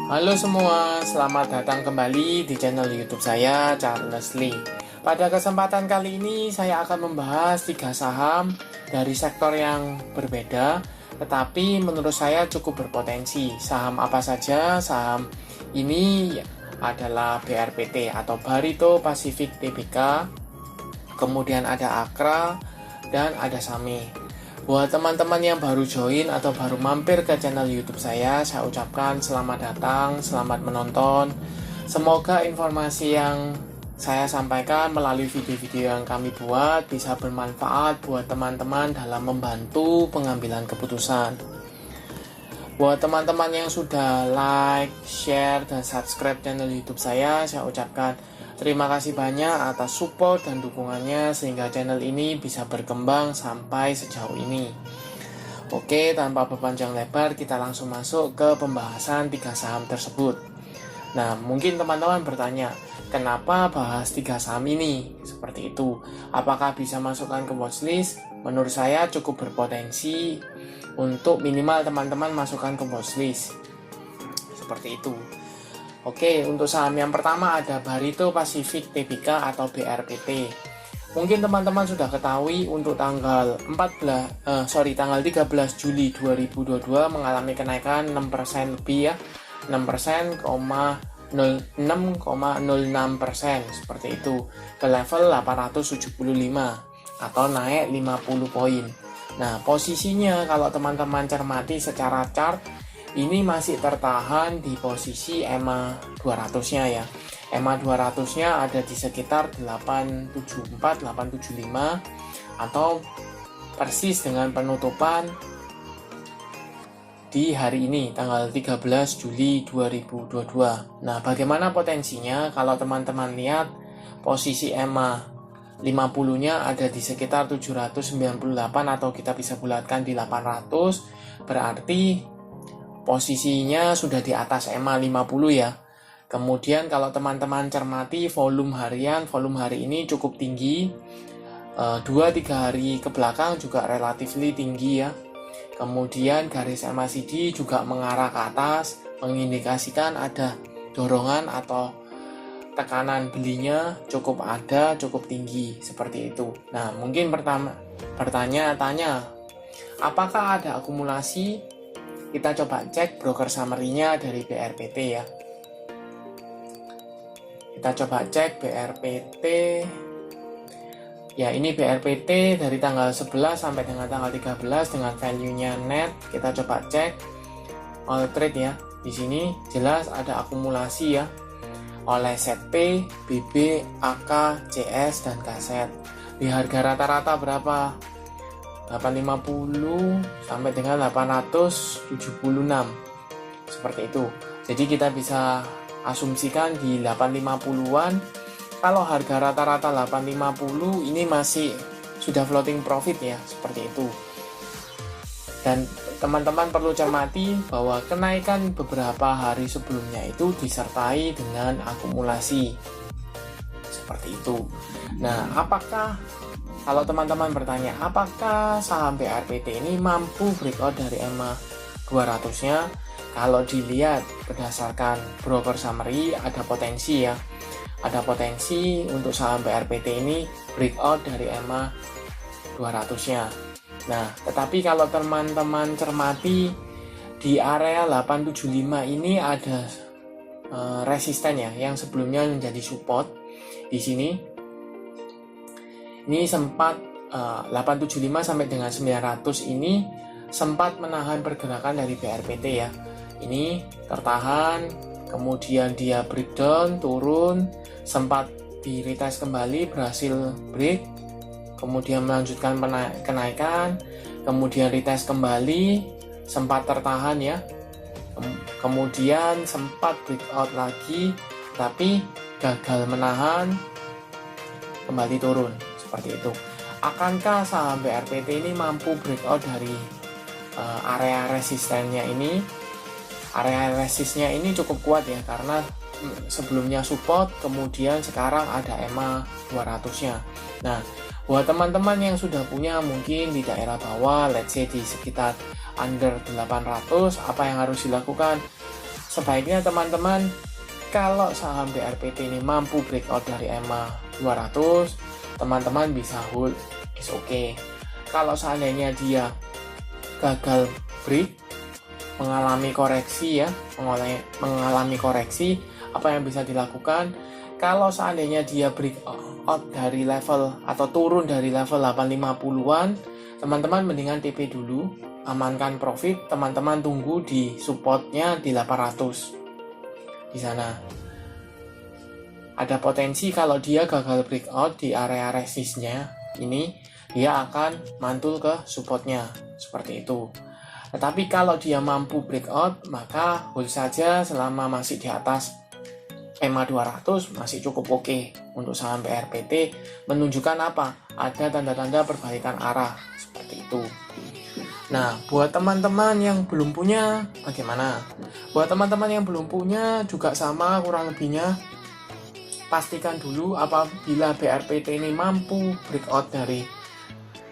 Halo semua, selamat datang kembali di channel YouTube saya, Charles Lee. Pada kesempatan kali ini, saya akan membahas 3 saham dari sektor yang berbeda, tetapi menurut saya cukup berpotensi. Saham apa saja? Saham ini adalah BRPT atau Barito Pacific Tbk, kemudian ada Akra, dan ada SAME. Buat teman-teman yang baru join atau baru mampir ke channel YouTube saya ucapkan selamat datang, selamat menonton. Semoga informasi yang saya sampaikan melalui video-video yang kami buat bisa bermanfaat buat teman-teman dalam membantu pengambilan keputusan. Buat teman-teman yang sudah like, share, dan subscribe channel YouTube saya ucapkan terima kasih banyak atas support dan dukungannya sehingga channel ini bisa berkembang sampai sejauh ini. Oke, tanpa berpanjang lebar kita langsung masuk ke pembahasan 3 saham tersebut. Nah, mungkin teman-teman bertanya, kenapa bahas 3 saham ini? Seperti itu. Apakah bisa masukkan ke watchlist? Menurut saya cukup berpotensi untuk minimal teman-teman masukkan ke watchlist. Seperti itu. Oke, untuk saham yang pertama ada Barito Pacific Tbk atau BRPT. Mungkin teman-teman sudah ketahui untuk tanggal 13 Juli 2022 mengalami kenaikan 6% lebih ya. 6,06% seperti itu ke level 875 atau naik 50 poin. Nah, posisinya kalau teman-teman cermati secara chart ini masih tertahan di posisi EMA 200-nya ya. EMA 200-nya ada di sekitar 874, 875 atau persis dengan penutupan di hari ini tanggal 13 Juli 2022. Nah, bagaimana potensinya kalau teman-teman lihat posisi EMA 50-nya ada di sekitar 798 atau kita bisa bulatkan di 800, berarti posisinya sudah di atas EMA 50 ya. Kemudian kalau teman-teman cermati volume hari ini cukup tinggi. 2-3 hari ke belakang juga relatif tinggi ya. Kemudian garis MACD juga mengarah ke atas, mengindikasikan ada dorongan atau tekanan belinya cukup tinggi seperti itu. Nah, mungkin bertanya-tanya, apakah ada akumulasi? Kita coba cek broker summary-nya dari BRPT ya. Kita coba cek BRPT. Ya, ini BRPT dari tanggal 11 sampai dengan tanggal 13 dengan value-nya net. Kita coba cek all trade ya. Di sini jelas ada akumulasi ya oleh ZP, BB, AK, CS, dan KZ. Di harga rata-rata berapa? 850 sampai dengan 876 seperti itu. Jadi kita bisa asumsikan di 850-an. Kalau harga rata-rata 850 ini masih sudah floating profit ya, seperti itu. Dan teman-teman perlu cermati bahwa kenaikan beberapa hari sebelumnya itu disertai dengan akumulasi seperti itu. Nah, kalau teman-teman bertanya, apakah saham BRPT ini mampu breakout dari EMA 200-nya? Kalau dilihat berdasarkan broker summary, ada potensi ya. Ada potensi untuk saham BRPT ini breakout dari EMA 200-nya. Nah, tetapi kalau teman-teman cermati di area 875 ini ada resisten ya, yang sebelumnya menjadi support di sini. Ini sempat 875 sampai dengan 900 ini sempat menahan pergerakan dari BRPT ya. Ini tertahan, kemudian dia breakdown, turun, sempat di retest kembali, berhasil break, kemudian melanjutkan kenaikan, kemudian retest kembali, sempat tertahan ya, kemudian sempat breakout lagi, tapi gagal menahan, kembali turun, seperti itu. Akankah saham BRPT ini mampu breakout dari area resistennya ini? Area resistnya ini cukup kuat ya, karena sebelumnya support, kemudian sekarang ada EMA 200-nya. Nah, buat teman-teman yang sudah punya mungkin di daerah bawah, let's say di sekitar under 800, apa yang harus dilakukan? sebaiknya teman-teman kalau saham BRPT ini mampu breakout dari EMA 200, teman-teman bisa hold, is okay. Kalau seandainya dia gagal break, mengalami koreksi ya, mengalami koreksi, apa yang bisa dilakukan? Kalau seandainya dia breakout dari level atau turun dari level 850-an, teman-teman mendingan TP dulu, amankan profit, teman-teman tunggu di supportnya di 800. Di sana ada potensi kalau dia gagal breakout di area resistnya ini, dia akan mantul ke supportnya seperti itu. Tetapi kalau dia mampu breakout, maka hold saja selama masih di atas EMA 200, masih cukup oke untuk saham BRPT. Menunjukkan apa? Ada tanda-tanda perbaikan arah seperti itu. Nah, buat teman-teman yang belum punya, bagaimana? Buat teman-teman yang belum punya juga sama kurang lebihnya. Pastikan dulu apabila BRPT ini mampu breakout dari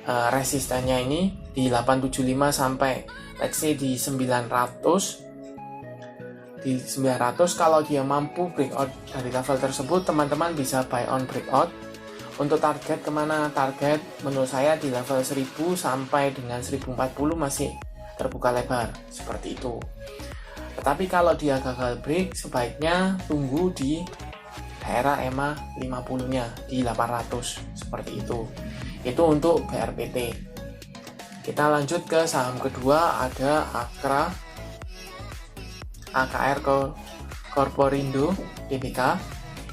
resistennya ini di 875 sampai let's say di 900. Di 900 kalau dia mampu breakout dari level tersebut, teman-teman bisa buy on breakout. Untuk target kemana? Target menurut saya di level 1000 sampai dengan 1040 masih terbuka lebar seperti itu. Tetapi kalau dia gagal break, sebaiknya tunggu di daerah EMA 50 nya di 800 seperti itu. Itu untuk BRPT. Kita lanjut ke saham kedua, ada AKR Corporindo Tbk.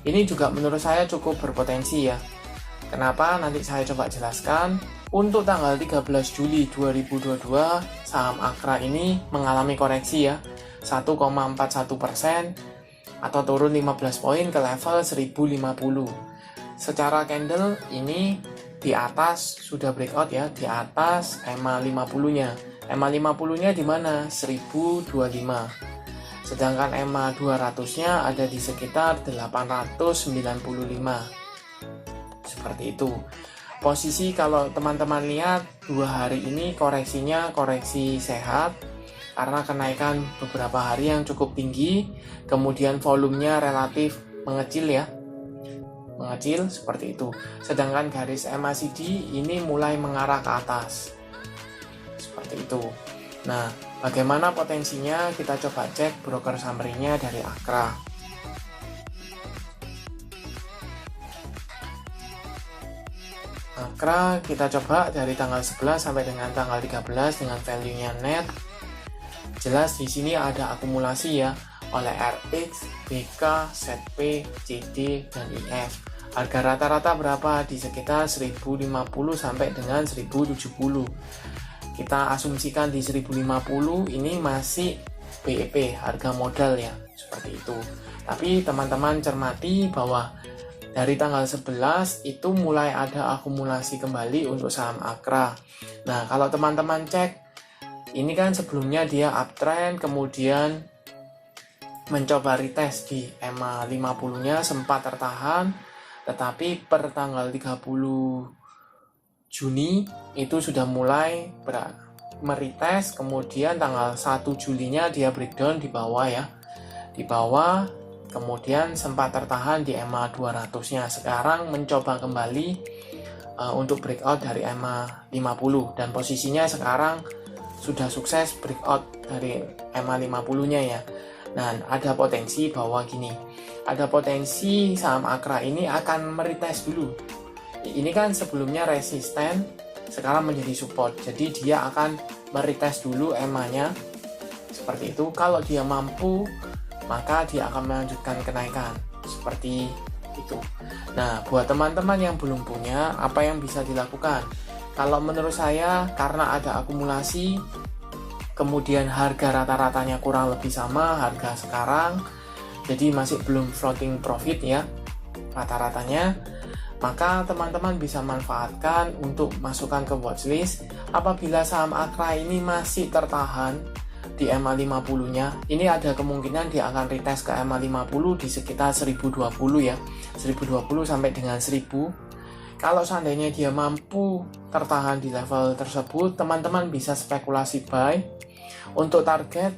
Ini juga menurut saya cukup berpotensi ya. Kenapa? Nanti saya coba jelaskan. Untuk tanggal 13 Juli 2022, saham Akra ini mengalami koreksi ya, 1,41% atau turun 15 poin ke level 1050. Secara candle ini di atas sudah breakout ya, di atas EMA 50-nya. EMA 50-nya di mana? 1025. Sedangkan EMA 200-nya ada di sekitar 895. Seperti itu. Posisi kalau teman-teman lihat 2 hari ini koreksinya koreksi sehat karena kenaikan beberapa hari yang cukup tinggi, kemudian volumenya relatif mengecil ya. Mengecil seperti itu. Sedangkan garis MACD ini mulai mengarah ke atas. Seperti itu. Nah, bagaimana potensinya? Kita coba cek broker summary-nya dari Akra. Akra kita coba dari tanggal 11 sampai dengan tanggal 13 dengan value-nya net. Jelas di sini ada akumulasi ya oleh RX, BK, ZP, CD, dan IF. Harga rata-rata berapa? Di sekitar 1050 sampai dengan 1070. Kita asumsikan di 1050 ini masih BEP, harga modal ya, seperti itu. Tapi teman-teman cermati bahwa dari tanggal 11 itu mulai ada akumulasi kembali untuk saham Akra. Nah, kalau teman-teman cek, ini kan sebelumnya dia uptrend, kemudian mencoba retest di EMA 50-nya, sempat tertahan, tetapi per tanggal 30 Juni itu sudah mulai meretest, kemudian tanggal 1 Julinya dia breakdown di bawah ya. Di bawah, kemudian sempat tertahan di EMA 200-nya. Sekarang mencoba kembali untuk breakout dari EMA 50 dan posisinya sekarang sudah sukses breakout dari EMA 50-nya ya. Nah, ada potensi bahwa gini, ada potensi saham Akra ini akan meretest dulu. Ini kan sebelumnya resisten, sekarang menjadi support. Jadi dia akan meretest dulu EMA-nya seperti itu. Kalau dia mampu, maka dia akan melanjutkan kenaikan seperti itu. Nah, buat teman-teman yang belum punya, apa yang bisa dilakukan? Kalau menurut saya, karena ada akumulasi, kemudian harga rata-ratanya kurang lebih sama harga sekarang, jadi masih belum floating profit ya rata-ratanya, maka teman-teman bisa manfaatkan untuk masukkan ke watchlist. Apabila saham Akra ini masih tertahan di EMA 50-nya, ini ada kemungkinan dia akan retest ke EMA 50 di sekitar 1020 ya, 1020 sampai dengan 1000. Kalau seandainya dia mampu tertahan di level tersebut, teman-teman bisa spekulasi buy. Untuk target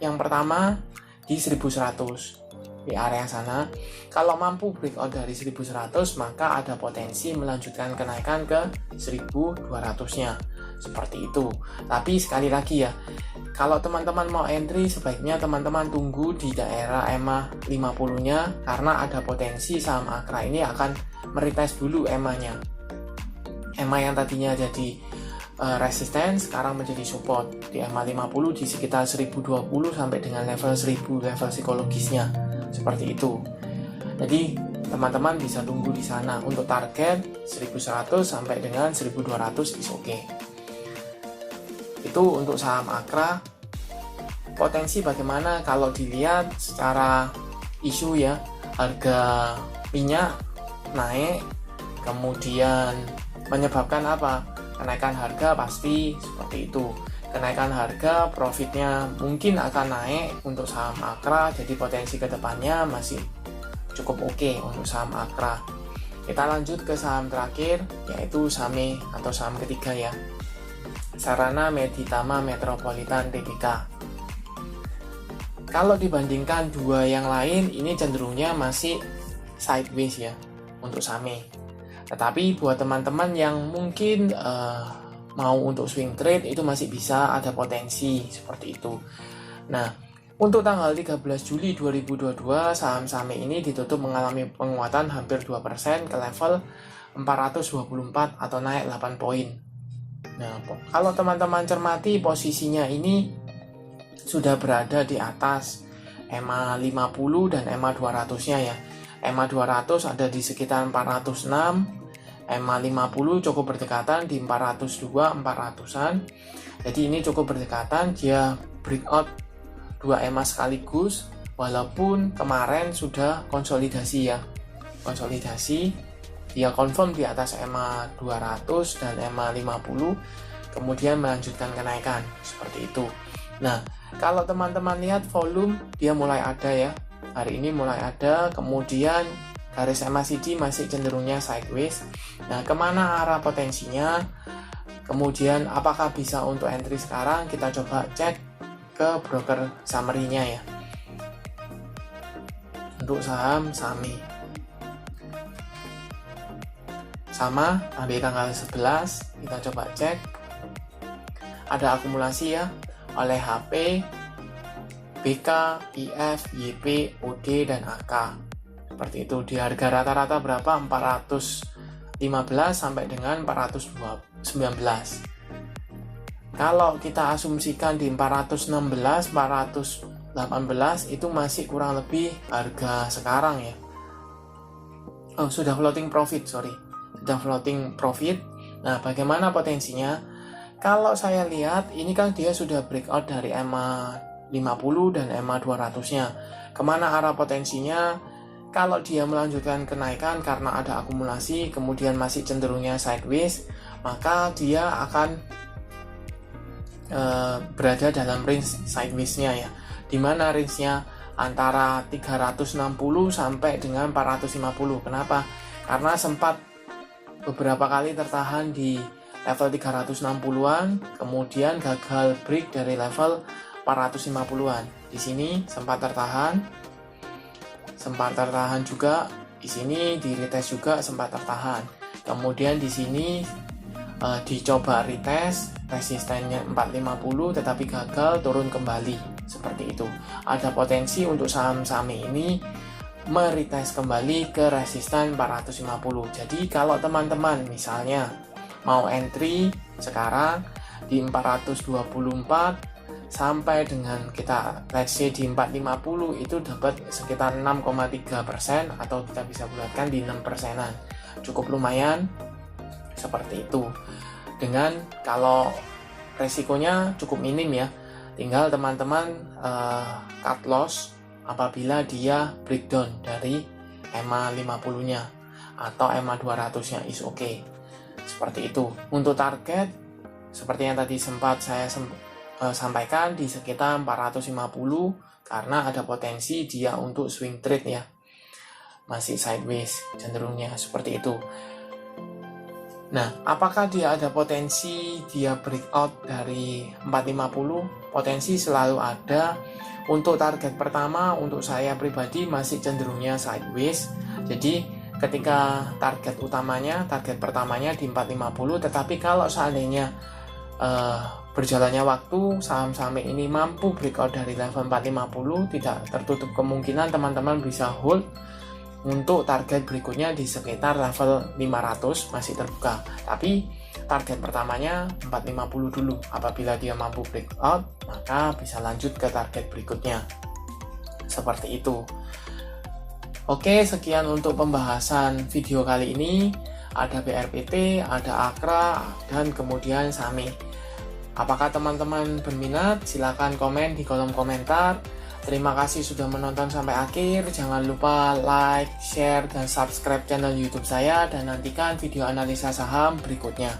yang pertama di 1100 di area sana. Kalau mampu breakout dari 1100, maka ada potensi melanjutkan kenaikan ke 1200-nya. Seperti itu. Tapi sekali lagi ya, kalau teman-teman mau entry, sebaiknya teman-teman tunggu di daerah EMA 50-nya, karena ada potensi saham Akra ini akan meretest dulu EMA-nya. EMA yang tadinya jadi resisten sekarang menjadi support di EMA 50 di sekitar 1020 sampai dengan level 1000, level psikologisnya. Seperti itu. Jadi teman-teman bisa tunggu di sana. Untuk target 1100 sampai dengan 1200 is okay. Itu untuk saham Akra. Potensi bagaimana kalau dilihat secara isu ya, harga minyak naik, kemudian menyebabkan apa? Kenaikan harga pasti seperti itu. Kenaikan harga, profitnya mungkin akan naik untuk saham Akra, jadi potensi kedepannya masih cukup oke untuk saham Akra. Kita lanjut ke saham terakhir, yaitu SAME atau saham ketiga ya, Sarana Meditama Metropolitan Tbk. Kalau dibandingkan dua yang lain, ini cenderungnya masih sideways ya untuk SAME. Tetapi buat teman-teman yang mungkin mau untuk swing trade, itu masih bisa, ada potensi seperti itu. Nah, untuk tanggal 13 Juli 2022 saham SAME ini ditutup mengalami penguatan hampir 2% ke level 424 atau naik 8 poin. Nah, kalau teman-teman cermati posisinya ini sudah berada di atas EMA 50 dan EMA 200-nya ya. EMA 200 ada di sekitar 406, EMA 50 cukup berdekatan di 402-400an. Jadi ini cukup berdekatan, dia breakout 2 EMA sekaligus, walaupun kemarin sudah konsolidasi ya. Konsolidasi, dia confirm di atas EMA 200 dan EMA 50, kemudian melanjutkan kenaikan, seperti itu. Nah, kalau teman-teman lihat volume, dia mulai ada ya. Hari ini mulai ada, kemudian garis MACD masih cenderungnya sideways. Nah, kemana arah potensinya? Kemudian apakah bisa untuk entry sekarang? Kita coba cek ke broker summary-nya ya. Untuk saham SAME. Sama, tadi tanggal 11, kita coba cek. Ada akumulasi ya, oleh HP, BK, IF, YP, OD, dan AK. Seperti itu. Di harga rata-rata berapa? 415 sampai dengan 419. Kalau kita asumsikan di 416, 418 itu masih kurang lebih harga sekarang ya. Oh, sudah floating profit, sudah floating profit. Nah, bagaimana potensinya? Kalau saya lihat, ini kan dia sudah breakout dari EMA 50 dan EMA 200-nya. Kemana arah potensinya? Kalau dia melanjutkan kenaikan karena ada akumulasi, kemudian masih cenderungnya sideways, maka dia akan berada dalam range sideways-nya ya. Dimana range-nya antara 360 sampai dengan 450. Kenapa? Karena sempat beberapa kali tertahan di level 360-an, kemudian gagal break dari level 450-an. Di sini sempat tertahan juga, di sini di retest juga sempat tertahan. Kemudian di sini dicoba retest, resistennya 450 tetapi gagal, turun kembali. Seperti itu. Ada potensi untuk saham SAME ini meretest kembali ke resisten 450. Jadi kalau teman-teman misalnya mau entry sekarang di 424 sampai dengan kita let's say di 450, itu dapat sekitar 6,3% atau kita bisa bulatkan di 6%-an. Cukup lumayan seperti itu. Dengan kalau resikonya cukup minim ya. Tinggal teman-teman cut loss apabila dia breakdown dari EMA 50-nya atau EMA 200-nya is okay. Seperti itu. Untuk target seperti yang tadi sempat saya sampaikan di sekitar 450 karena ada potensi dia untuk swing trade ya. Masih sideways cenderungnya seperti itu. Nah, apakah dia ada potensi dia breakout dari 450? Potensi selalu ada. Untuk target pertama, untuk saya pribadi masih cenderungnya sideways. Jadi ketika target pertamanya di 450, tetapi kalau seandainya berjalannya waktu saham-saham ini mampu breakout dari level 450, tidak tertutup kemungkinan teman-teman bisa hold untuk target berikutnya di sekitar level 500 masih terbuka. Tapi target pertamanya 450 dulu. Apabila dia mampu breakout, maka bisa lanjut ke target berikutnya. Seperti itu. Oke, sekian untuk pembahasan video kali ini. Ada BRPT, ada Akra, dan kemudian SAME. Apakah teman-teman berminat? Silakan komen di kolom komentar. Terima kasih sudah menonton sampai akhir. Jangan lupa like, share, dan subscribe channel YouTube saya, dan nantikan video analisa saham berikutnya.